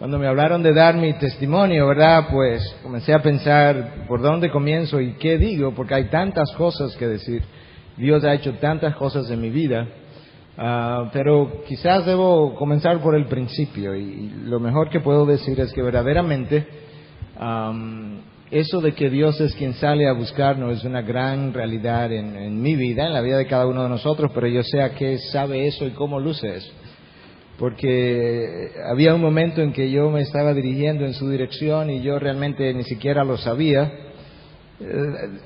Cuando me hablaron de dar mi testimonio, ¿verdad? Pues comencé a pensar por dónde comienzo y qué digo, porque hay tantas cosas que decir. Dios ha hecho tantas cosas en mi vida, pero quizás debo comenzar por el principio. Y lo mejor que puedo decir es que verdaderamente eso de que Dios es quien sale a buscarnos es una gran realidad en mi vida, en la vida de cada uno de nosotros, pero yo sé a qué sabe eso y cómo luce eso. Porque había un momento en que yo me estaba dirigiendo en su dirección y yo realmente ni siquiera lo sabía,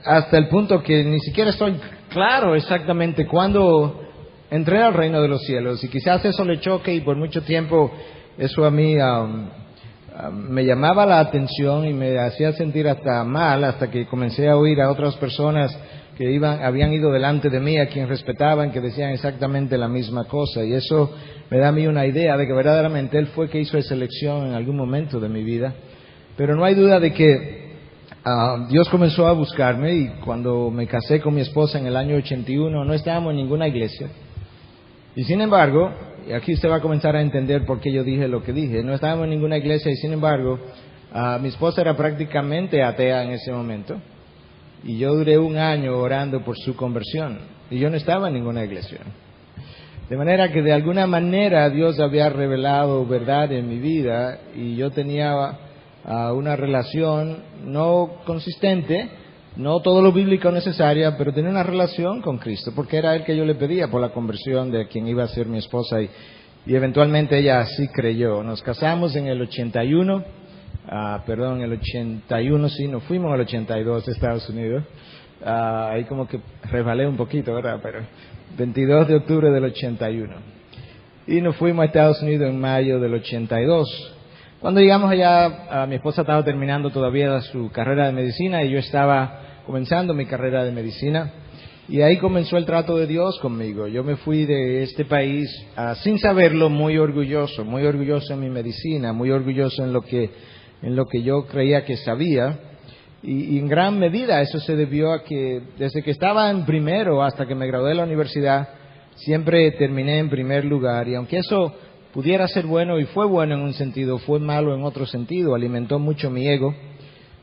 hasta el punto que ni siquiera estoy claro exactamente cuándo entré al reino de los cielos, y quizás eso le choque y por mucho tiempo eso a mí me llamaba la atención y me hacía sentir hasta mal, hasta que comencé a oír a otras personas que habían ido delante de mí, a quien respetaban, que decían exactamente la misma cosa, y eso me da a mí una idea de que verdaderamente Él fue que hizo esa elección en algún momento de mi vida. Pero no hay duda de que Dios comenzó a buscarme, y cuando me casé con mi esposa en el año 81 no estábamos en ninguna iglesia, y sin embargo, y aquí usted va a comenzar a entender por qué yo dije lo que dije, no estábamos en ninguna iglesia, y sin embargo mi esposa era prácticamente atea en ese momento, y yo duré un año orando por su conversión, y yo no estaba en ninguna iglesia. De manera que de alguna manera Dios había revelado verdad en mi vida, y yo tenía una relación no consistente, no todo lo bíblico necesaria, pero tenía una relación con Cristo, porque era Él que yo le pedía por la conversión de quien iba a ser mi esposa, y eventualmente ella así creyó. Nos casamos en el 81, en el 81 sí, nos fuimos al 82 a Estados Unidos. Ahí como que resbalé un poquito, ¿verdad? Pero 22 de octubre del 81. Y nos fuimos a Estados Unidos en mayo del 82. Cuando llegamos allá, mi esposa estaba terminando todavía su carrera de medicina y yo estaba comenzando mi carrera de medicina. Y ahí comenzó el trato de Dios conmigo. Yo me fui de este país sin saberlo, muy orgulloso en mi medicina, muy orgulloso en lo que yo creía que sabía. Y en gran medida eso se debió a que desde que estaba en primero hasta que me gradué de la universidad, siempre terminé en primer lugar. Y aunque eso pudiera ser bueno, y fue bueno en un sentido, fue malo en otro sentido, alimentó mucho mi ego.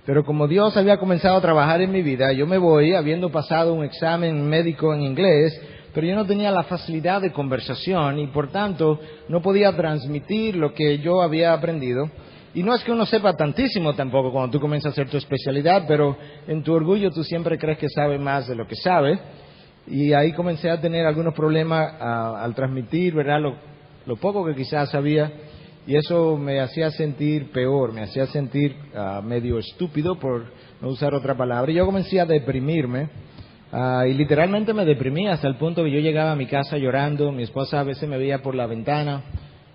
Pero como Dios había comenzado a trabajar en mi vida, yo me voy habiendo pasado un examen médico en inglés, pero yo no tenía la facilidad de conversación y por tanto no podía transmitir lo que yo había aprendido. Y no es que uno sepa tantísimo tampoco cuando tú comienzas a hacer tu especialidad, pero en tu orgullo tú siempre crees que sabes más de lo que sabes. Y ahí comencé a tener algunos problemas al transmitir, ¿verdad?, lo poco que quizás sabía. Y eso me hacía sentir peor, me hacía sentir medio estúpido, por no usar otra palabra. Y yo comencé a deprimirme, y literalmente me deprimí hasta el punto que yo llegaba a mi casa llorando. Mi esposa a veces me veía por la ventana,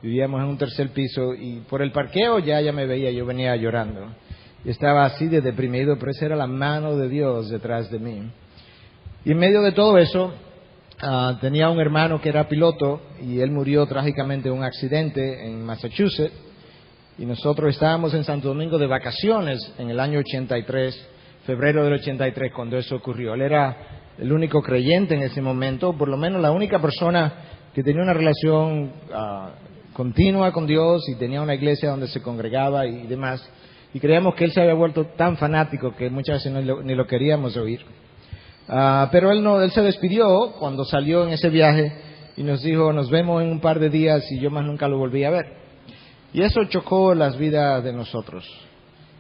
vivíamos en un tercer piso, y por el parqueo ya me veía, yo venía llorando. Y estaba así de deprimido, pero esa era la mano de Dios detrás de mí. Y en medio de todo eso, tenía un hermano que era piloto y él murió trágicamente en un accidente en Massachusetts, y nosotros estábamos en Santo Domingo de vacaciones en el año 83, febrero del 83, cuando eso ocurrió. Él era el único creyente en ese momento, por lo menos la única persona que tenía una relación continua con Dios y tenía una iglesia donde se congregaba y demás, y creíamos que él se había vuelto tan fanático que muchas veces ni lo queríamos oír. Pero él se despidió cuando salió en ese viaje y nos dijo: nos vemos en un par de días, y yo más nunca lo volví a ver. Y eso chocó las vidas de nosotros.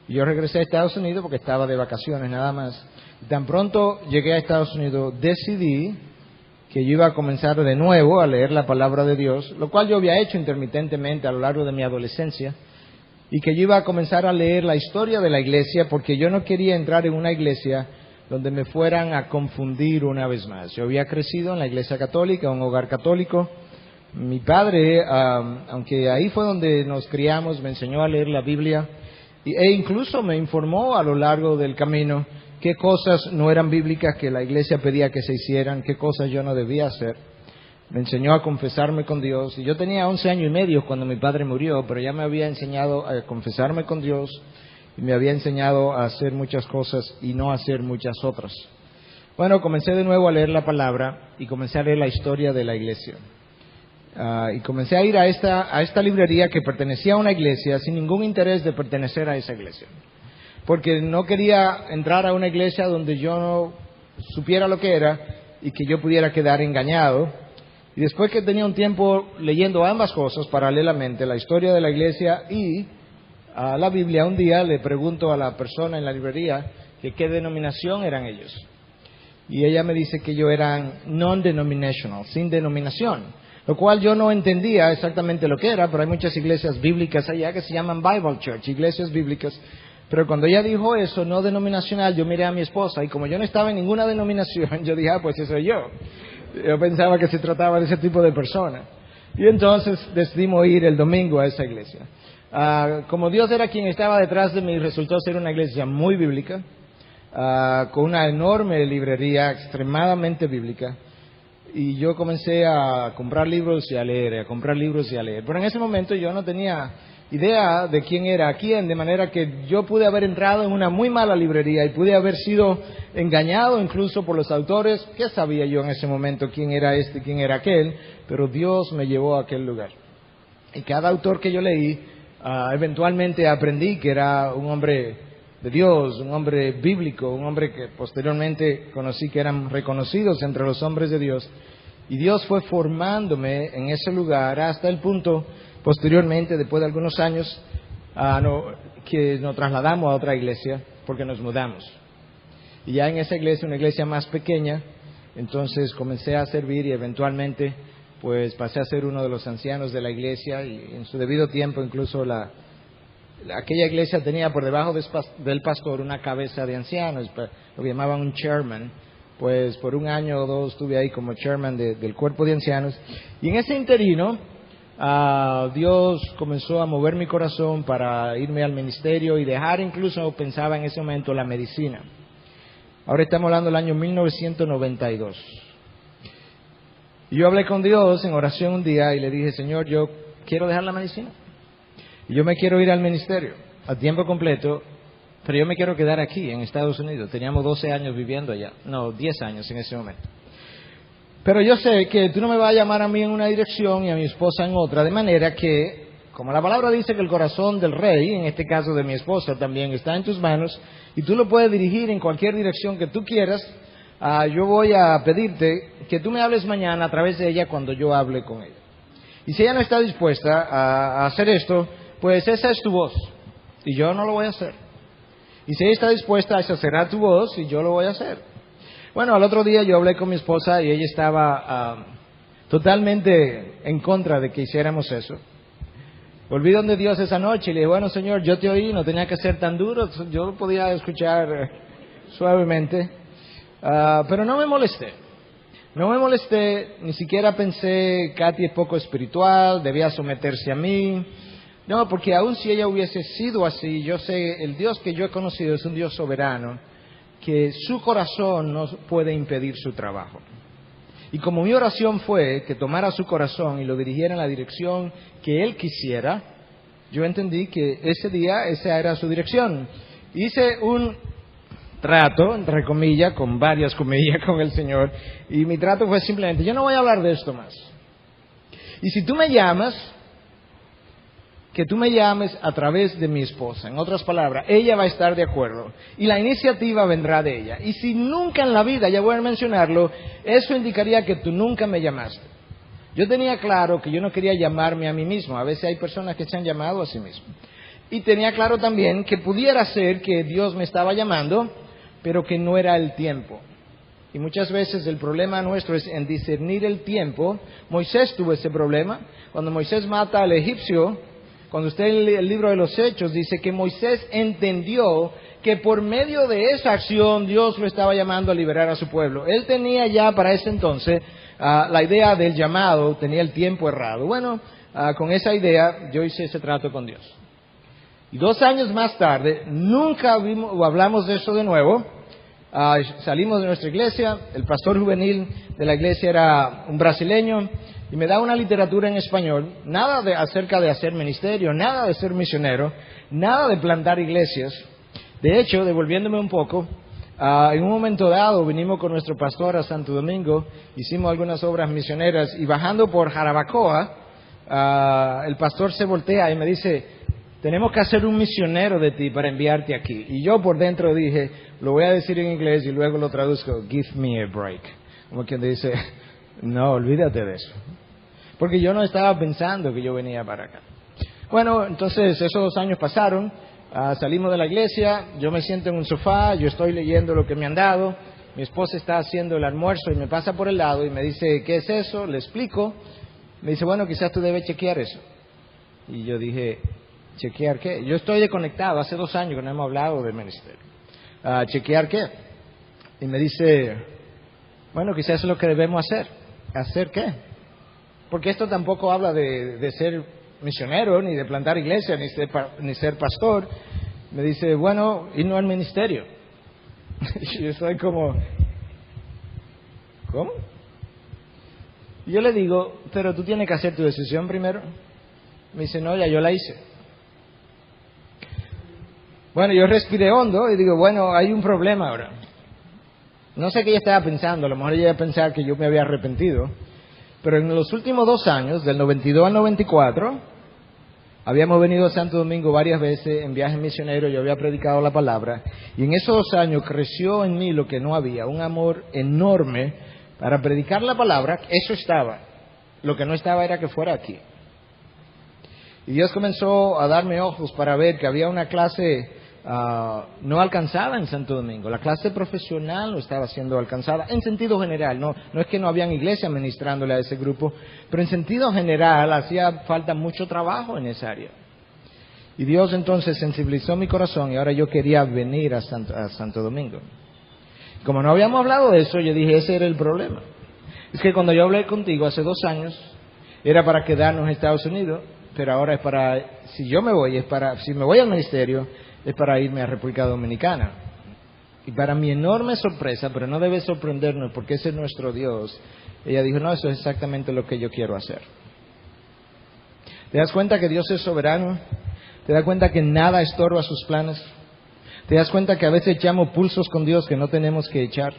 Y yo regresé a Estados Unidos porque estaba de vacaciones nada más. Y tan pronto llegué a Estados Unidos, decidí que yo iba a comenzar de nuevo a leer la palabra de Dios, lo cual yo había hecho intermitentemente a lo largo de mi adolescencia, y que yo iba a comenzar a leer la historia de la iglesia, porque yo no quería entrar en una iglesia donde me fueran a confundir una vez más. Yo había crecido en la iglesia católica, un hogar católico. Mi padre, aunque ahí fue donde nos criamos, me enseñó a leer la Biblia e incluso me informó a lo largo del camino qué cosas no eran bíblicas que la iglesia pedía que se hicieran, qué cosas yo no debía hacer. Me enseñó a confesarme con Dios, y yo tenía 11 años y medio cuando mi padre murió, pero ya me había enseñado a confesarme con Dios, y me había enseñado a hacer muchas cosas y no hacer muchas otras. Bueno, comencé de nuevo a leer la palabra y comencé a leer la historia de la iglesia. Y comencé a ir a esta librería que pertenecía a una iglesia sin ningún interés de pertenecer a esa iglesia. Porque no quería entrar a una iglesia donde yo no supiera lo que era y que yo pudiera quedar engañado. Y después que tenía un tiempo leyendo ambas cosas paralelamente, la historia de la iglesia y la Biblia, un día le pregunto a la persona en la librería que qué denominación eran ellos. Y ella me dice que ellos eran non-denominational, sin denominación, lo cual yo no entendía exactamente lo que era, pero hay muchas iglesias bíblicas allá que se llaman Bible Church, iglesias bíblicas. Pero cuando ella dijo eso, no denominacional, yo miré a mi esposa y como yo no estaba en ninguna denominación, yo dije, pues eso soy yo. Yo pensaba que se trataba de ese tipo de persona. Y entonces decidimos ir el domingo a esa iglesia. Como Dios era quien estaba detrás de mí, resultó ser una iglesia muy bíblica, con una enorme librería extremadamente bíblica. Y yo comencé a comprar libros y a leer, Pero en ese momento yo no tenía idea de quién era quién, de manera que yo pude haber entrado en una muy mala librería y pude haber sido engañado incluso por los autores. ¿Qué sabía yo en ese momento quién era este, quién era aquel? Pero Dios me llevó a aquel lugar. Y cada autor que yo leí, eventualmente aprendí que era un hombre de Dios, un hombre bíblico, un hombre que posteriormente conocí que eran reconocidos entre los hombres de Dios. Y Dios fue formándome en ese lugar hasta el punto, posteriormente, después de algunos años, que nos trasladamos a otra iglesia porque nos mudamos. Y ya en esa iglesia, una iglesia más pequeña, entonces comencé a servir y eventualmente pues pasé a ser uno de los ancianos de la iglesia y en su debido tiempo incluso aquella iglesia tenía por debajo del pastor una cabeza de ancianos, lo que llamaban un chairman. Pues por un año o dos estuve ahí como chairman del cuerpo de ancianos. Y en ese interino, Dios comenzó a mover mi corazón para irme al ministerio y dejar incluso, pensaba en ese momento, la medicina. Ahora estamos hablando del año 1992. Y yo hablé con Dios en oración un día y le dije, Señor, yo quiero dejar la medicina. Y yo me quiero ir al ministerio a tiempo completo, pero yo me quiero quedar aquí en Estados Unidos. Teníamos 12 años viviendo allá. No, 10 años en ese momento. Pero yo sé que tú no me vas a llamar a mí en una dirección y a mi esposa en otra, de manera que, como la palabra dice que el corazón del rey, en este caso de mi esposa también, está en tus manos, y tú lo puedes dirigir en cualquier dirección que tú quieras, yo voy a pedirte que tú me hables mañana a través de ella cuando yo hable con ella. Y si ella no está dispuesta a hacer esto, pues esa es tu voz, y yo no lo voy a hacer. Y si ella está dispuesta, esa será tu voz, y yo lo voy a hacer. Bueno, al otro día yo hablé con mi esposa y ella estaba totalmente en contra de que hiciéramos eso. Volví donde Dios esa noche y le dije, bueno, Señor, yo te oí, no tenía que ser tan duro, yo podía escuchar suavemente, pero no me molesté. No me molesté, ni siquiera pensé, Katy es poco espiritual, debía someterse a mí. No, porque aun si ella hubiese sido así, yo sé, el Dios que yo he conocido es un Dios soberano, que su corazón no puede impedir su trabajo. Y como mi oración fue que tomara su corazón y lo dirigiera en la dirección que Él quisiera, yo entendí que ese día esa era su dirección. Hice un trato, entre comillas, con varias comillas con el Señor, y mi trato fue simplemente, yo no voy a hablar de esto más. Y si tú me llamas, que tú me llames a través de mi esposa. En otras palabras, ella va a estar de acuerdo y la iniciativa vendrá de ella. Y si nunca en la vida, ya voy a mencionarlo, eso indicaría que tú nunca me llamaste. Yo tenía claro que yo no quería llamarme a mí mismo. A veces hay personas que se han llamado a sí mismos. Y tenía claro también que pudiera ser que Dios me estaba llamando, pero que no era el tiempo. Y muchas veces el problema nuestro es en discernir el tiempo. Moisés tuvo ese problema. Cuando Moisés mata al egipcio, cuando usted lee el libro de los Hechos, dice que Moisés entendió que por medio de esa acción Dios lo estaba llamando a liberar a su pueblo. Él tenía ya para ese entonces la idea del llamado, tenía el tiempo errado. Bueno, con esa idea yo hice ese trato con Dios. Y 2 años más tarde, nunca hablamos de eso de nuevo. Salimos de nuestra iglesia, el pastor juvenil de la iglesia era un brasileño, y me da una literatura en español, nada acerca de hacer ministerio, nada de ser misionero, nada de plantar iglesias. De hecho, devolviéndome un poco, En un momento dado vinimos con nuestro pastor a Santo Domingo, hicimos algunas obras misioneras y bajando por Jarabacoa, el pastor se voltea y me dice, tenemos que hacer un misionero de ti para enviarte aquí. Y yo por dentro dije, lo voy a decir en inglés y luego lo traduzco, give me a break. Como quien dice, no, olvídate de eso. Porque yo no estaba pensando que yo venía para acá. Bueno, entonces esos 2 años pasaron. Salimos de la iglesia, yo me siento en un sofá, yo estoy leyendo lo que me han dado, mi esposa está haciendo el almuerzo y me pasa por el lado y me dice, ¿qué es eso? Le explico, me dice, bueno, quizás tú debes chequear eso. Y yo dije, ¿chequear qué? Yo estoy desconectado, hace 2 años que no hemos hablado del ministerio. ¿Chequear qué? Y me dice, bueno, quizás eso es lo que debemos hacer. ¿Hacer qué? Porque esto tampoco habla de ser misionero, ni de plantar iglesia, ni ser pastor. Me dice, bueno, irnos al ministerio. Y yo soy como, ¿cómo? Y yo le digo, pero tú tienes que hacer tu decisión primero. Me dice, no, ya yo la hice. Bueno, yo respiré hondo y digo, bueno, hay un problema ahora. No sé qué ella estaba pensando, a lo mejor ella iba a pensar que yo me había arrepentido. Pero en los últimos 2 años, del 92 al 94, habíamos venido a Santo Domingo varias veces en viajes misioneros, yo había predicado la palabra, y en esos 2 años creció en mí lo que no había, un amor enorme para predicar la palabra. Eso estaba, lo que no estaba era que fuera aquí. Y Dios comenzó a darme ojos para ver que había una clase no alcanzada en Santo Domingo. La clase profesional no estaba siendo alcanzada en sentido general. No es que no habían iglesias ministrándole a ese grupo, pero en sentido general hacía falta mucho trabajo en esa área. Y Dios entonces sensibilizó mi corazón y ahora yo quería venir a Santo Domingo. Como no habíamos hablado de eso, yo dije, ese era el problema. Es que cuando yo hablé contigo hace 2 años, era para quedarnos en Estados Unidos, pero ahora es para, si yo me voy, si me voy al ministerio, es para irme a República Dominicana. Y para mi enorme sorpresa, pero no debe sorprendernos porque ese es nuestro Dios, ella dijo, no, eso es exactamente lo que yo quiero hacer. ¿Te das cuenta que Dios es soberano? ¿Te das cuenta que nada estorba sus planes? ¿Te das cuenta que a veces echamos pulsos con Dios que no tenemos que echar?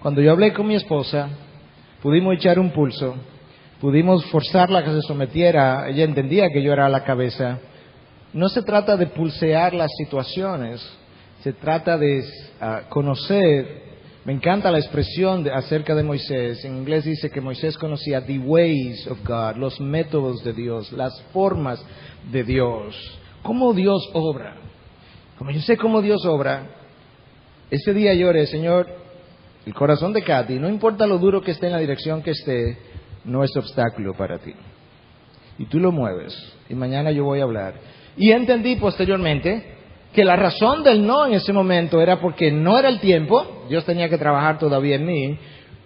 Cuando yo hablé con mi esposa, pudimos echar un pulso, pudimos forzarla a que se sometiera, ella entendía que yo era la cabeza. No se trata de pulsear las situaciones, se trata de conocer. Me encanta la expresión acerca de Moisés. En inglés dice que Moisés conocía the ways of God, los métodos de Dios, las formas de Dios, cómo Dios obra. Como yo sé cómo Dios obra, ese día yo oré, Señor, el corazón de Katy, no importa lo duro que esté en la dirección que esté, no es obstáculo para ti. Y tú lo mueves, y mañana yo voy a hablar. Y entendí posteriormente que la razón del no en ese momento era porque no era el tiempo, Dios tenía que trabajar todavía en mí,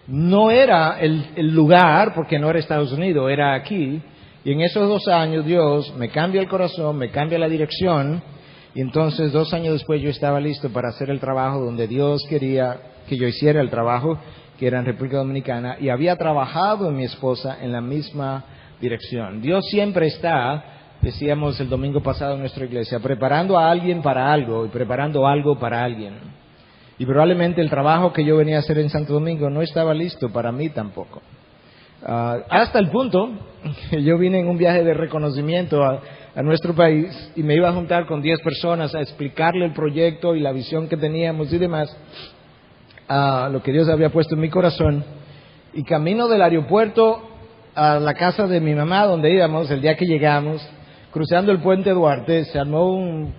no era el lugar, porque no era Estados Unidos, era aquí. Y en esos 2 años Dios me cambia el corazón, me cambia la dirección, y entonces 2 años después yo estaba listo para hacer el trabajo donde Dios quería que yo hiciera el trabajo, que era en República Dominicana, y había trabajado en mi esposa en la misma dirección. Dios siempre está, decíamos el domingo pasado en nuestra iglesia, preparando a alguien para algo y preparando algo para alguien. Y probablemente el trabajo que yo venía a hacer en Santo Domingo no estaba listo para mí tampoco. Hasta el punto que yo vine en un viaje de reconocimiento a nuestro país y me iba a juntar con 10 personas a explicarle el proyecto y la visión que teníamos y demás, lo que Dios había puesto en mi corazón. Y camino del aeropuerto a la casa de mi mamá donde íbamos, el día que llegamos, cruzando el puente Duarte, se armó un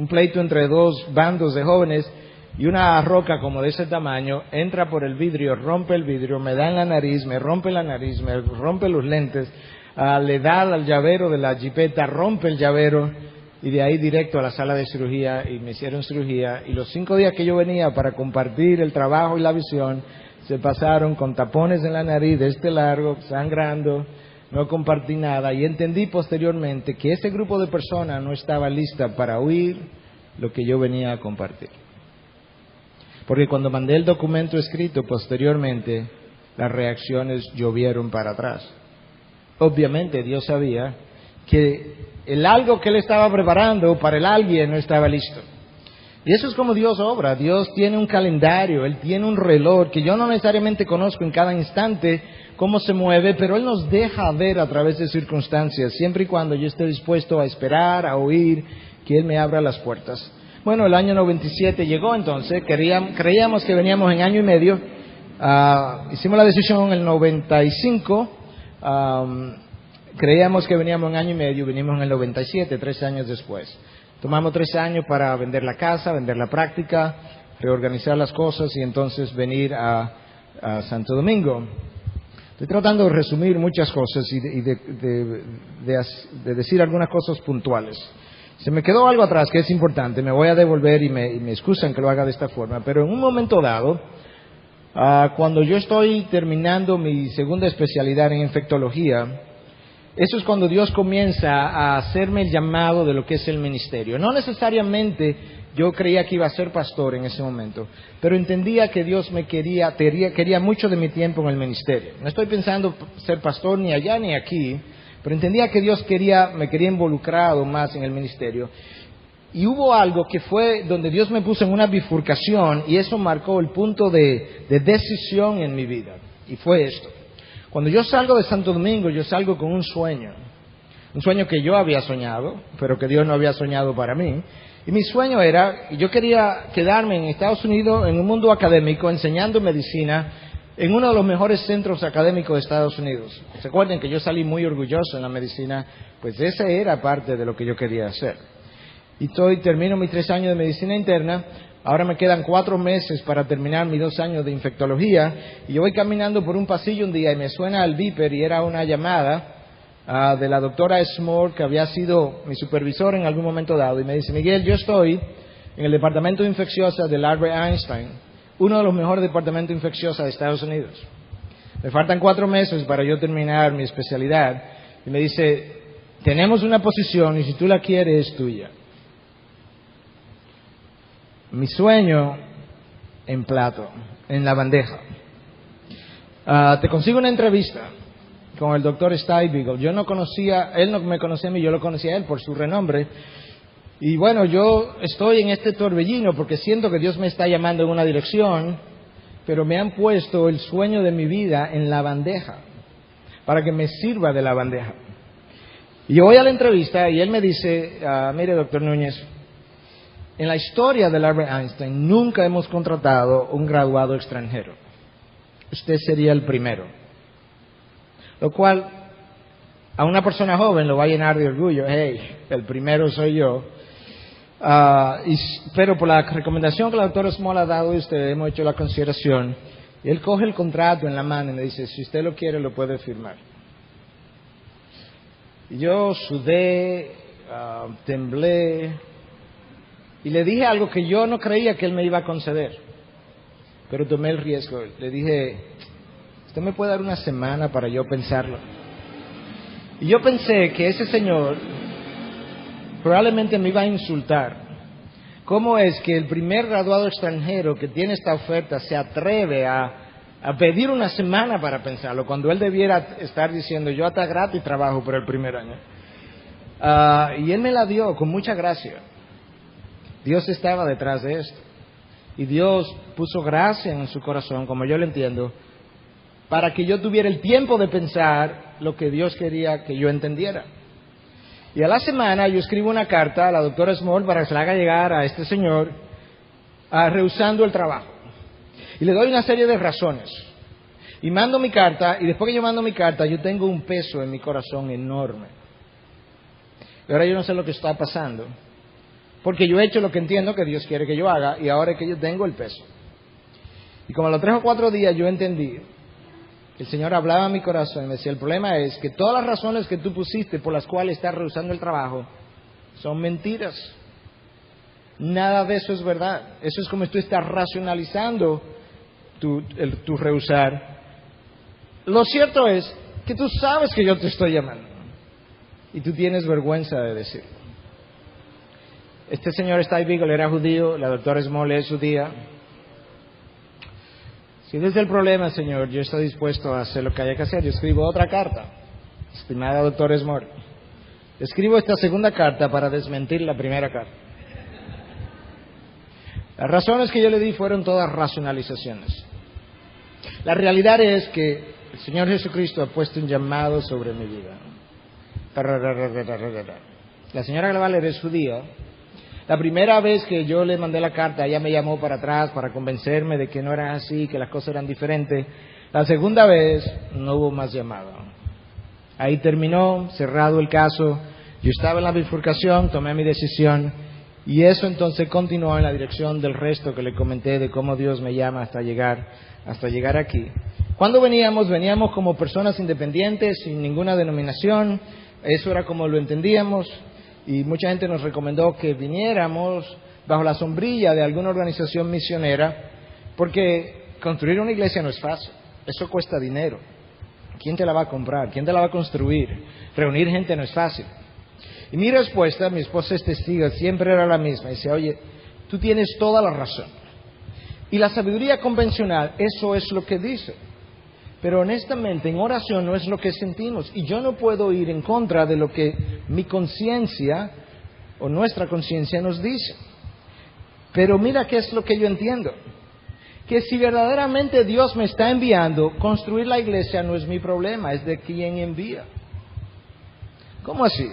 pleito entre 2 bandos de jóvenes y una roca como de ese tamaño entra por el vidrio, rompe el vidrio, me da en la nariz, me rompe la nariz, me rompe los lentes, le da al llavero de la jipeta, rompe el llavero y de ahí directo a la sala de cirugía y me hicieron cirugía. Y los 5 días que yo venía para compartir el trabajo y la visión se pasaron con tapones en la nariz de este largo, sangrando. No compartí nada y entendí posteriormente que ese grupo de personas no estaba lista para oír lo que yo venía a compartir. Porque cuando mandé el documento escrito posteriormente, las reacciones llovieron para atrás. Obviamente Dios sabía que el algo que Él estaba preparando para el alguien no estaba listo. Y eso es como Dios obra. Dios tiene un calendario, Él tiene un reloj que yo no necesariamente conozco en cada instante cómo se mueve, pero Él nos deja ver a través de circunstancias, siempre y cuando yo esté dispuesto a esperar, a oír, que Él me abra las puertas. Bueno, el año 97 llegó entonces, creíamos que veníamos en año y medio, hicimos la decisión en el 95, creíamos que veníamos en año y medio, vinimos en el 97, 3 años después. Tomamos 3 años para vender la casa, vender la práctica, reorganizar las cosas y entonces venir a Santo Domingo. Estoy tratando de resumir muchas cosas y de decir algunas cosas puntuales. Se me quedó algo atrás que es importante, me voy a devolver y me excusan que lo haga de esta forma, pero en un momento dado, cuando yo estoy terminando mi segunda especialidad en infectología, eso es cuando Dios comienza a hacerme el llamado de lo que es el ministerio. No necesariamente yo creía que iba a ser pastor en ese momento, pero entendía que Dios quería mucho de mi tiempo en el ministerio. No estoy pensando ser pastor ni allá ni aquí, pero entendía que Dios me quería involucrado más en el ministerio. Y hubo algo que fue donde Dios me puso en una bifurcación y eso marcó el punto de decisión en mi vida. Y fue esto. Cuando yo salgo de Santo Domingo, yo salgo con un sueño que yo había soñado, pero que Dios no había soñado para mí. Y mi sueño era, yo quería quedarme en Estados Unidos, en un mundo académico, enseñando medicina, en uno de los mejores centros académicos de Estados Unidos. Recuerden que yo salí muy orgulloso en la medicina, pues esa era parte de lo que yo quería hacer. Y termino mis 3 años de medicina interna. Ahora me quedan 4 meses para terminar mis 2 años de infectología. Y yo voy caminando por un pasillo un día y me suena el beeper y era una llamada de la doctora Small, que había sido mi supervisor en algún momento dado. Y me dice, Miguel, yo estoy en el departamento de infecciosa del Albert Einstein, uno de los mejores departamentos de infecciosa de Estados Unidos. Me faltan 4 meses para yo terminar mi especialidad. Y me dice, tenemos una posición y si tú la quieres es tuya. Mi sueño en plato, en la bandeja. Te consigo una entrevista con el doctor Steinbeagle. Yo no conocía, él no me conocía a mí, yo lo conocía a él por su renombre. Y bueno, yo estoy en este torbellino porque siento que Dios me está llamando en una dirección, pero me han puesto el sueño de mi vida en la bandeja, para que me sirva de la bandeja. Y yo voy a la entrevista y él me dice, mire doctor Núñez, en la historia del Albert Einstein nunca hemos contratado un graduado extranjero. Usted sería el primero. Lo cual a una persona joven lo va a llenar de orgullo. Hey, el primero soy yo. Pero por la recomendación que la doctora Small ha dado a usted, hemos hecho la consideración. Y él coge el contrato en la mano y me dice, si usted lo quiere, lo puede firmar. Y yo sudé, temblé. Y le dije algo que yo no creía que él me iba a conceder, pero tomé el riesgo. Le dije, ¿usted me puede dar una semana para yo pensarlo? Y yo pensé que ese señor probablemente me iba a insultar. ¿Cómo es que el primer graduado extranjero que tiene esta oferta se atreve a pedir una semana para pensarlo, cuando él debiera estar diciendo, yo hasta gratis trabajo por el primer año? Y él me la dio con mucha gracia. Dios estaba detrás de esto. Y Dios puso gracia en su corazón, como yo lo entiendo, para que yo tuviera el tiempo de pensar lo que Dios quería que yo entendiera. Y a la semana yo escribo una carta a la doctora Small para que se la haga llegar a este señor, rehusando el trabajo. Y le doy una serie de razones. Y mando mi carta, y después que yo mando mi carta, yo tengo un peso en mi corazón enorme. Y ahora yo no sé lo que está pasando. Porque yo he hecho lo que entiendo que Dios quiere que yo haga y ahora es que yo tengo el peso. Y como a los 3 o 4 días yo entendí que el Señor hablaba a mi corazón y me decía, el problema es que todas las razones que tú pusiste por las cuales estás rehusando el trabajo son mentiras. Nada de eso es verdad. Eso es como tú estás racionalizando tu rehusar. Lo cierto es que tú sabes que yo te estoy llamando y tú tienes vergüenza de decirlo. Este señor Steinbeagle era judío, la doctora Small es judía. Si ese es el problema, señor, yo estoy dispuesto a hacer lo que haya que hacer. Yo escribo otra carta, estimada doctora Small. Escribo esta segunda carta para desmentir la primera carta. Las razones que yo le di fueron todas racionalizaciones. La realidad es que el Señor Jesucristo ha puesto un llamado sobre mi vida. La señora Glavaler es judía. La primera vez que yo le mandé la carta, ella me llamó para atrás para convencerme de que no era así, que las cosas eran diferentes. La segunda vez no hubo más llamado. Ahí terminó, cerrado el caso. Yo estaba en la bifurcación, tomé mi decisión y eso entonces continuó en la dirección del resto que le comenté de cómo Dios me llama hasta llegar aquí. Cuando veníamos como personas independientes, sin ninguna denominación. Eso era como lo entendíamos y mucha gente nos recomendó que viniéramos bajo la sombrilla de alguna organización misionera porque construir una iglesia no es fácil, eso cuesta dinero. ¿Quién te la va a comprar? ¿Quién te la va a construir? Reunir gente no es fácil. Y mi respuesta, mi esposa es testigo, siempre era la misma. Dice, oye, tú tienes toda la razón. Y la sabiduría convencional, eso es lo que dice. Pero honestamente, en oración no es lo que sentimos. Y yo no puedo ir en contra de lo que mi conciencia o nuestra conciencia nos dice. Pero mira qué es lo que yo entiendo. Que si verdaderamente Dios me está enviando, construir la iglesia no es mi problema, es de quien envía. ¿Cómo así?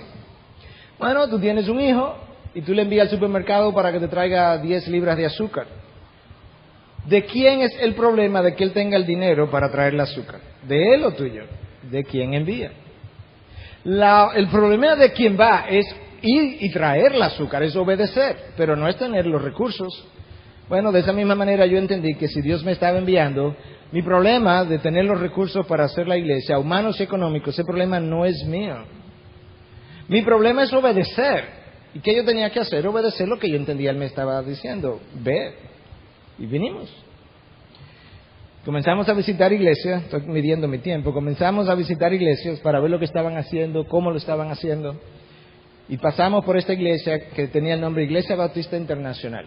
Bueno, tú tienes un hijo y tú le envías al supermercado para que te traiga 10 libras de azúcar. ¿De quién es el problema de que él tenga el dinero para traer el azúcar? ¿De él o tuyo? ¿De quién envía? El problema de quien va es ir y traer el azúcar, es obedecer, pero no es tener los recursos. Bueno, de esa misma manera yo entendí que si Dios me estaba enviando, mi problema de tener los recursos para hacer la iglesia, humanos y económicos, ese problema no es mío. Mi problema es obedecer. ¿Y qué yo tenía que hacer? Obedecer lo que yo entendía él me estaba diciendo. Ve. Y vinimos. Comenzamos a visitar iglesias, estoy midiendo mi tiempo, comenzamos a visitar iglesias para ver lo que estaban haciendo, cómo lo estaban haciendo. Y pasamos por esta iglesia que tenía el nombre Iglesia Bautista Internacional.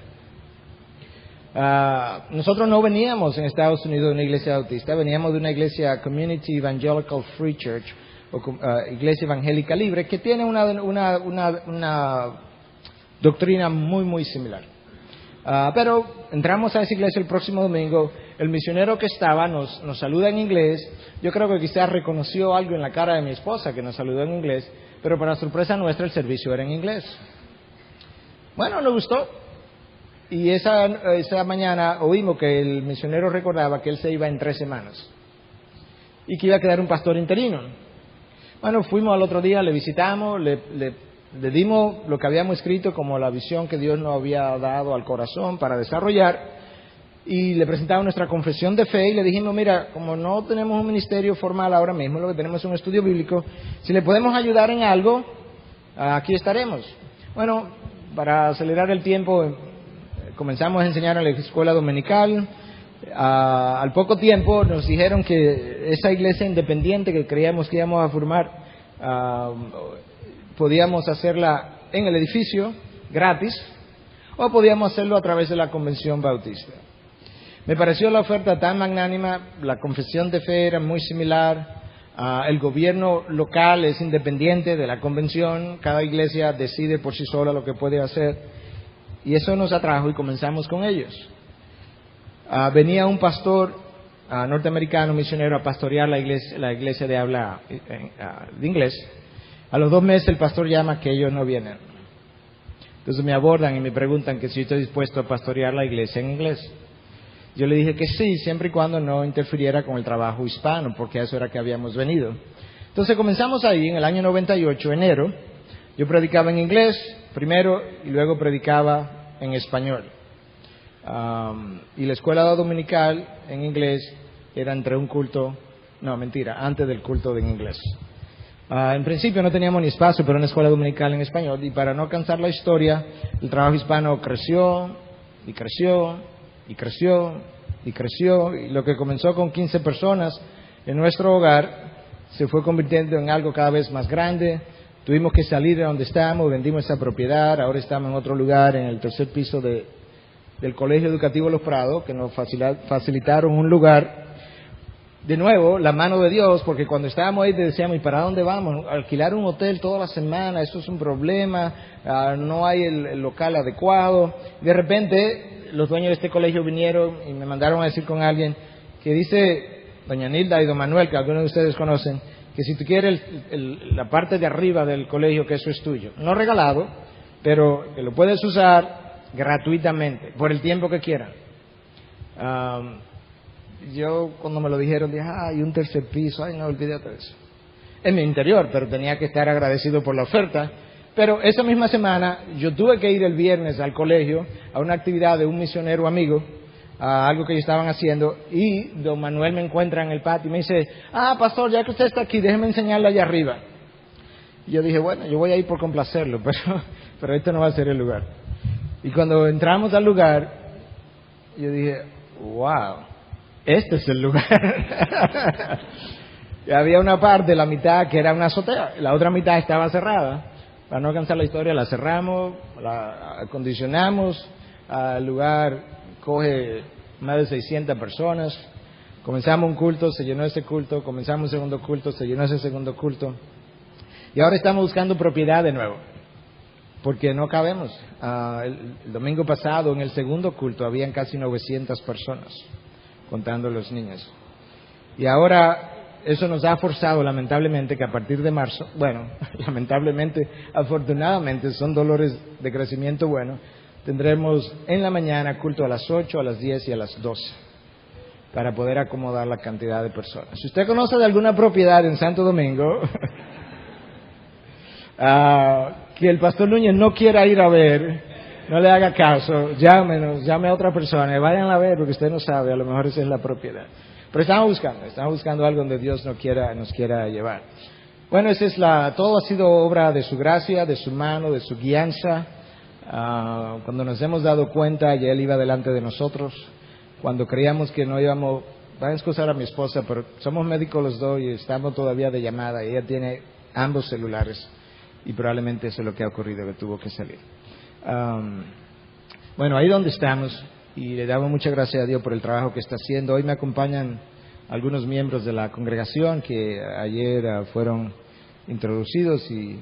Nosotros no veníamos en Estados Unidos de una iglesia bautista, veníamos de una iglesia Community Evangelical Free Church, o iglesia evangélica libre, que tiene una doctrina muy, muy similar. Pero entramos a esa iglesia el próximo domingo, el misionero que estaba nos saluda en inglés. Yo creo que quizás reconoció algo en la cara de mi esposa que nos saludó en inglés, pero para sorpresa nuestra el servicio era en inglés. Bueno, nos gustó. Y esa mañana oímos que el misionero recordaba que él se iba en 3 semanas y que iba a quedar un pastor interino. Bueno, fuimos al otro día, le visitamos, le dimos lo que habíamos escrito como la visión que Dios nos había dado al corazón para desarrollar y le presentamos nuestra confesión de fe y le dijimos, mira, como no tenemos un ministerio formal ahora mismo, lo que tenemos es un estudio bíblico, si le podemos ayudar en algo, aquí estaremos. Bueno, para acelerar el tiempo, comenzamos a enseñar en la escuela dominical. Al poco tiempo nos dijeron que esa iglesia independiente que creíamos que íbamos a formar, podíamos hacerla en el edificio, gratis, o podíamos hacerlo a través de la convención bautista. Me pareció la oferta tan magnánima, la confesión de fe era muy similar, el gobierno local es independiente de la convención, cada iglesia decide por sí sola lo que puede hacer, y eso nos atrajo y comenzamos con ellos. Venía un pastor norteamericano, misionero, a pastorear la iglesia de habla de inglés. A los 2 meses el pastor llama que ellos no vienen. Entonces me abordan y me preguntan que si estoy dispuesto a pastorear la iglesia en inglés. Yo le dije que sí, siempre y cuando no interfiriera con el trabajo hispano, porque a eso era que habíamos venido. Entonces comenzamos ahí en el año 98, enero. Yo predicaba en inglés primero y luego predicaba en español. Y la escuela dominical en inglés era entre un culto, antes del culto en inglés. En principio no teníamos ni espacio para una escuela dominical en español, y para no cansar la historia, el trabajo hispano creció y creció y creció y creció, y lo que comenzó con 15 personas en nuestro hogar se fue convirtiendo en algo cada vez más grande. Tuvimos que salir de donde estábamos, vendimos esa propiedad, ahora estamos en otro lugar, en el 3er piso del Colegio Educativo Los Prados, que nos facilitaron un lugar. De nuevo, la mano de Dios, porque cuando estábamos ahí decíamos, ¿y para dónde vamos? Alquilar un hotel toda la semana, eso es un problema, no hay el local adecuado. De repente, los dueños de este colegio vinieron y me mandaron a decir con alguien que dice doña Nilda y don Manuel, que algunos de ustedes conocen, que si tú quieres la parte de arriba del colegio, que eso es tuyo. No regalado, pero que lo puedes usar gratuitamente, por el tiempo que quieran. Yo cuando me lo dijeron dije, ay, un tercer piso, ay, no, olvídate de eso. En mi interior, pero tenía que estar agradecido por la oferta. Pero esa misma semana yo tuve que ir el viernes al colegio a una actividad de un misionero amigo, a algo que ellos estaban haciendo, y don Manuel me encuentra en el patio y me dice, pastor, ya que usted está aquí, déjeme enseñarle allá arriba. Y yo dije, bueno, yo voy a ir por complacerlo, pero este no va a ser el lugar. Y cuando entramos al lugar, yo dije, wow, este es el lugar. Y había una parte, la mitad, que era una azotea, la otra mitad estaba cerrada. Para no cansar la historia, la cerramos, la acondicionamos, el lugar coge más de 600 personas. Comenzamos un culto, se llenó ese culto, comenzamos un segundo culto, se llenó ese segundo culto. Y ahora estamos buscando propiedad de nuevo, porque no cabemos. El domingo pasado, en el segundo culto, habían casi 900 personas, contando los niños. Y ahora eso nos ha forzado, lamentablemente, que a partir de marzo, bueno, lamentablemente, afortunadamente, son dolores de crecimiento bueno, tendremos en la mañana culto a las 8, a las 10 y a las 12, para poder acomodar la cantidad de personas. Si usted conoce de alguna propiedad en Santo Domingo, que el pastor Núñez no quiera ir a ver, no le haga caso, llame a otra persona, vayan a ver, porque usted no sabe, a lo mejor esa es la propiedad. Pero estamos buscando algo donde Dios nos quiera llevar. Bueno, todo ha sido obra de su gracia, de su mano, de su guianza. Cuando nos hemos dado cuenta, ya Él iba delante de nosotros. Cuando creíamos que no íbamos, van a excusar a mi esposa, pero somos médicos los dos y estamos todavía de llamada. Y ella tiene ambos celulares y probablemente eso es lo que ha ocurrido, que tuvo que salir. Bueno, ahí donde estamos. Y le damos muchas gracias a Dios por el trabajo que está haciendo. Hoy me acompañan algunos miembros de la congregación que ayer fueron introducidos y,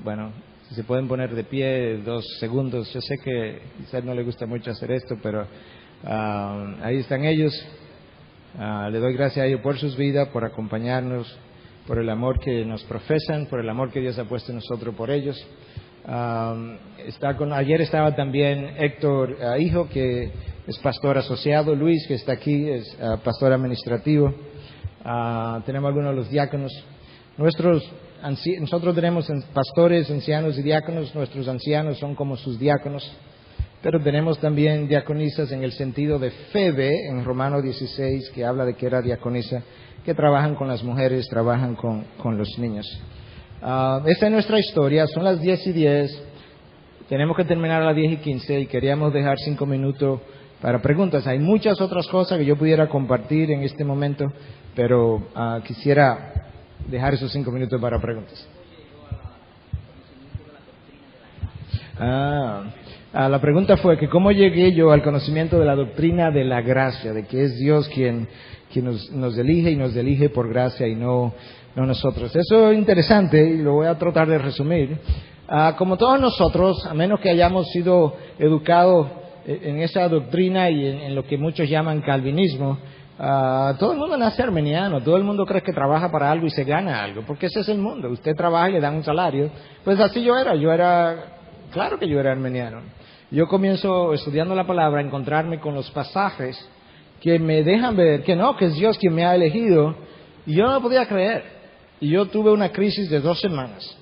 bueno, si se pueden poner de pie 2 segundos. Yo sé que quizás no le gusta mucho hacer esto, pero ahí están ellos. Le doy gracias a ellos por sus vidas, por acompañarnos, por el amor que nos profesan, por el amor que Dios ha puesto en nosotros por ellos. Ayer estaba también Héctor Hijo, que es pastor asociado, Luis, que está aquí, es pastor administrativo. Tenemos algunos de los diáconos. Nosotros tenemos pastores, ancianos y diáconos. Nuestros ancianos son como sus diáconos. Pero tenemos también diaconisas en el sentido de Febe, en Romanos 16, que habla de que era diaconisa, que trabajan con las mujeres, trabajan con los niños. Esta es nuestra historia, son las 10:10, tenemos que terminar a las 10:15 y queríamos dejar 5 minutos para preguntas. Hay muchas otras cosas que yo pudiera compartir en este momento, pero quisiera dejar esos 5 minutos para preguntas. La pregunta fue que cómo llegué yo al conocimiento de la doctrina de la gracia, de que es Dios quien nos elige y nos elige por gracia y no nosotros. Eso es interesante y lo voy a tratar de resumir. Como todos nosotros, a menos que hayamos sido educados en esa doctrina y en lo que muchos llaman calvinismo, todo el mundo nace armeniano, todo el mundo cree que trabaja para algo y se gana algo, porque ese es el mundo. Usted trabaja y le dan un salario. Pues así yo era, claro que yo era armeniano. Yo comienzo estudiando la palabra a encontrarme con los pasajes que me dejan ver que no, que es Dios quien me ha elegido, y yo no lo podía creer. Y yo tuve una crisis de 2 semanas,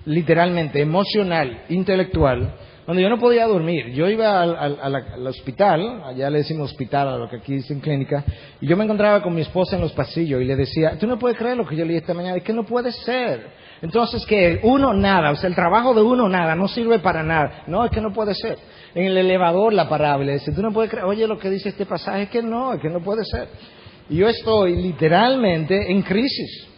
literalmente, emocional, intelectual, donde yo no podía dormir. Yo iba al hospital, allá le decimos hospital a lo que aquí dicen clínica, y yo me encontraba con mi esposa en los pasillos y le decía, tú no puedes creer lo que yo leí esta mañana, es que no puede ser. Entonces, que uno nada, o sea, el trabajo de uno nada, no sirve para nada. No, es que no puede ser. En el elevador la parábola dice, tú no puedes creer, oye lo que dice este pasaje, es que no puede ser. Y yo estoy literalmente en crisis.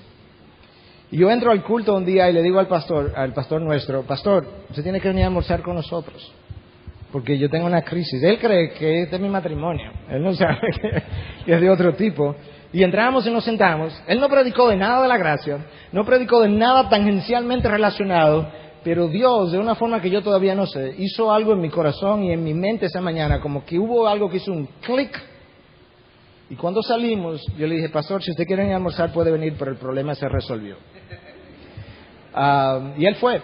Y yo entro al culto un día y le digo al pastor nuestro, pastor, usted tiene que venir a almorzar con nosotros, porque yo tengo una crisis. Él cree que este es mi matrimonio, él no sabe que es de otro tipo. Y entramos y nos sentamos. Él no predicó de nada de la gracia, no predicó de nada tangencialmente relacionado, Pero Dios, de una forma que yo todavía no sé, hizo algo en mi corazón y en mi mente esa mañana, como que hubo algo que hizo un clic. Y cuando salimos, yo le dije, pastor, si usted quiere ir a almorzar puede venir, pero el problema se resolvió. Y él fue,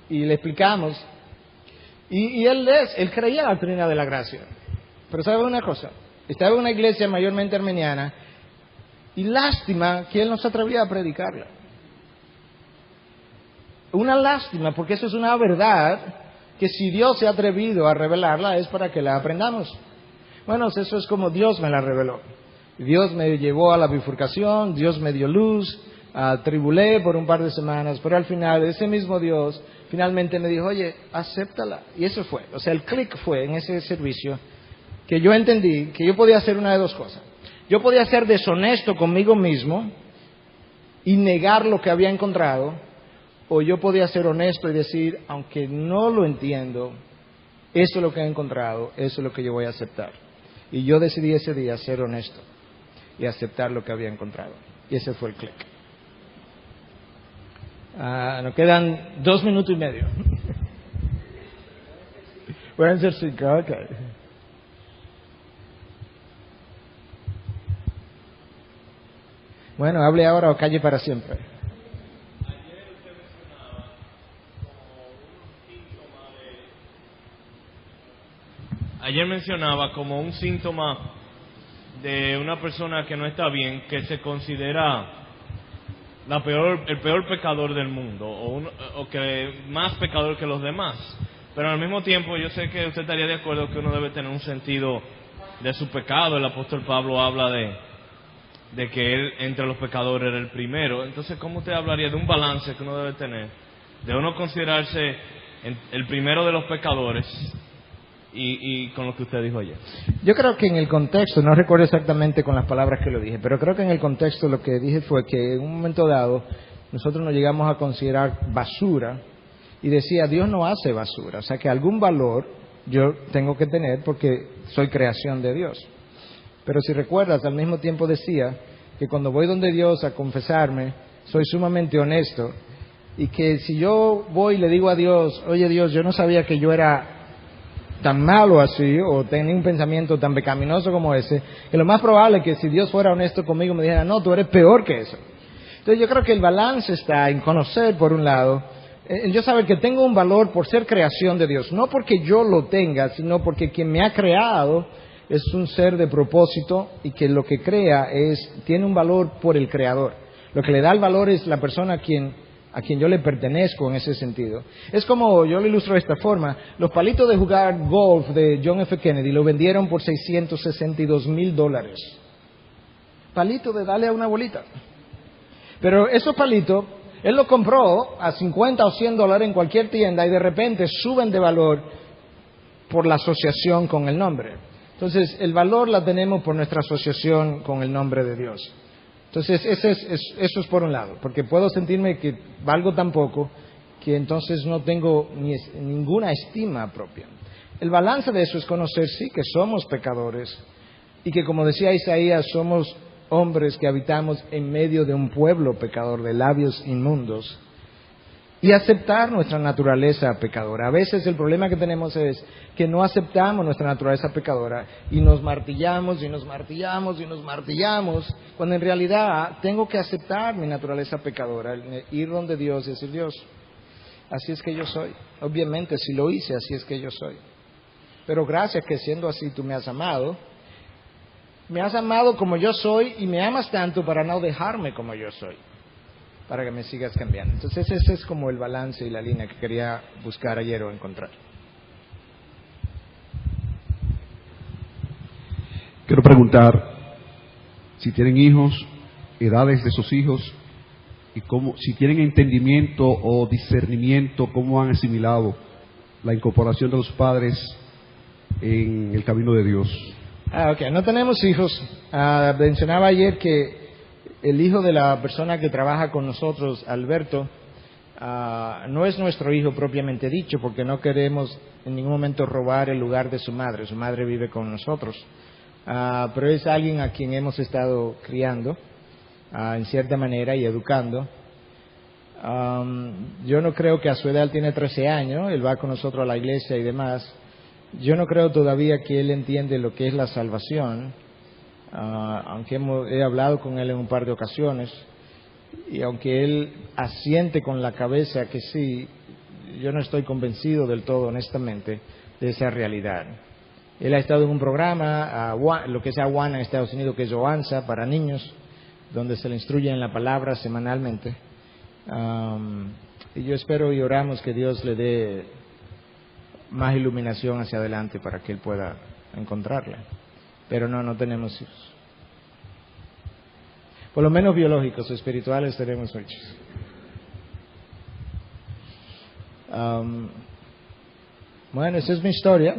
y le explicamos, y él creía en la doctrina de la gracia. Pero ¿sabe una cosa? Estaba en una iglesia mayormente armeniana, y lástima que él no se atrevía a predicarla. Una lástima, porque eso es una verdad que si Dios se ha atrevido a revelarla es para que la aprendamos. Bueno, eso es como Dios me la reveló. Dios me llevó a la bifurcación, Dios me dio luz, tribulé por un par de semanas, pero al final ese mismo Dios finalmente me dijo, oye, acéptala. Y eso fue, o sea, el clic fue en ese servicio que yo entendí que yo podía hacer una de dos cosas. Yo podía ser deshonesto conmigo mismo y negar lo que había encontrado, o yo podía ser honesto y decir, aunque no lo entiendo, eso es lo que he encontrado, eso es lo que yo voy a aceptar. Y yo decidí ese día ser honesto y aceptar lo que había encontrado. Y ese fue el clic. Nos quedan 2 minutos y medio. Pueden ser 5, ok. Bueno, hable ahora o calle para siempre. Ayer mencionaba como un síntoma de una persona que no está bien, que se considera el peor pecador del mundo, o que más pecador que los demás. Pero al mismo tiempo yo sé que usted estaría de acuerdo que uno debe tener un sentido de su pecado. El apóstol Pablo habla de que él entre los pecadores era el primero. Entonces, ¿cómo usted hablaría de un balance que uno debe tener? De uno considerarse el primero de los pecadores y con lo que usted dijo ayer. Yo creo que en el contexto, no recuerdo exactamente con las palabras que lo dije, pero creo que en el contexto lo que dije fue que en un momento dado nosotros nos llegamos a considerar basura y decía, Dios no hace basura, o sea que algún valor yo tengo que tener porque soy creación de Dios. Pero si recuerdas, al mismo tiempo decía que cuando voy donde Dios a confesarme, soy sumamente honesto y que si yo voy y le digo a Dios, oye Dios, yo no sabía que yo era tan malo así, o tenía un pensamiento tan pecaminoso como ese, que lo más probable es que si Dios fuera honesto conmigo me dijera, no, tú eres peor que eso. Entonces yo creo que el balance está en conocer, por un lado, en yo saber que tengo un valor por ser creación de Dios, no porque yo lo tenga, sino porque quien me ha creado es un ser de propósito y que lo que crea tiene un valor por el creador. Lo que le da el valor es la persona a quien yo le pertenezco en ese sentido. Es como, yo lo ilustro de esta forma, los palitos de jugar golf de John F. Kennedy lo vendieron por $662,000. Palito de darle a una bolita. Pero esos palitos, él los compró a $50 o $100 en cualquier tienda y de repente suben de valor por la asociación con el nombre. Entonces, el valor la tenemos por nuestra asociación con el nombre de Dios. Entonces, eso es por un lado, porque puedo sentirme que valgo tan poco que entonces no tengo ninguna estima propia. El balance de eso es conocer, sí, que somos pecadores y que, como decía Isaías, somos hombres que habitamos en medio de un pueblo pecador, de labios inmundos, y aceptar nuestra naturaleza pecadora. A veces el problema que tenemos es que no aceptamos nuestra naturaleza pecadora y nos martillamos y nos martillamos y nos martillamos, cuando en realidad tengo que aceptar mi naturaleza pecadora, ir donde Dios y decir, Dios, así es que yo soy. Obviamente si lo hice, así es que yo soy. Pero gracias que siendo así tú me has amado como yo soy y me amas tanto para no dejarme como yo soy, para que me sigas cambiando. Entonces ese es como el balance y la línea que quería buscar ayer o encontrar. Quiero preguntar si tienen hijos, edades de sus hijos y si tienen entendimiento o discernimiento, cómo han asimilado la incorporación de los padres en el camino de Dios. Ok, no tenemos hijos. Mencionaba ayer que el hijo de la persona que trabaja con nosotros, Alberto, no es nuestro hijo propiamente dicho, porque no queremos en ningún momento robar el lugar de su madre. Su madre vive con nosotros. Pero es alguien a quien hemos estado criando, en cierta manera, y educando. Yo no creo que a su edad, él tiene 13 años, él va con nosotros a la iglesia y demás. Yo no creo todavía que él entiende lo que es la salvación, aunque he hablado con él en un par de ocasiones, y aunque él asiente con la cabeza que sí, yo no estoy convencido del todo, honestamente, de esa realidad. Él ha estado en un programa, lo que es Awana en Estados Unidos, que es Oanza para niños, donde se le instruye en la palabra semanalmente. Y yo espero y oramos que Dios le dé más iluminación hacia adelante para que él pueda encontrarla. Pero no tenemos hijos. Por lo menos biológicos o espirituales tenemos muchos. Bueno, esa es mi historia.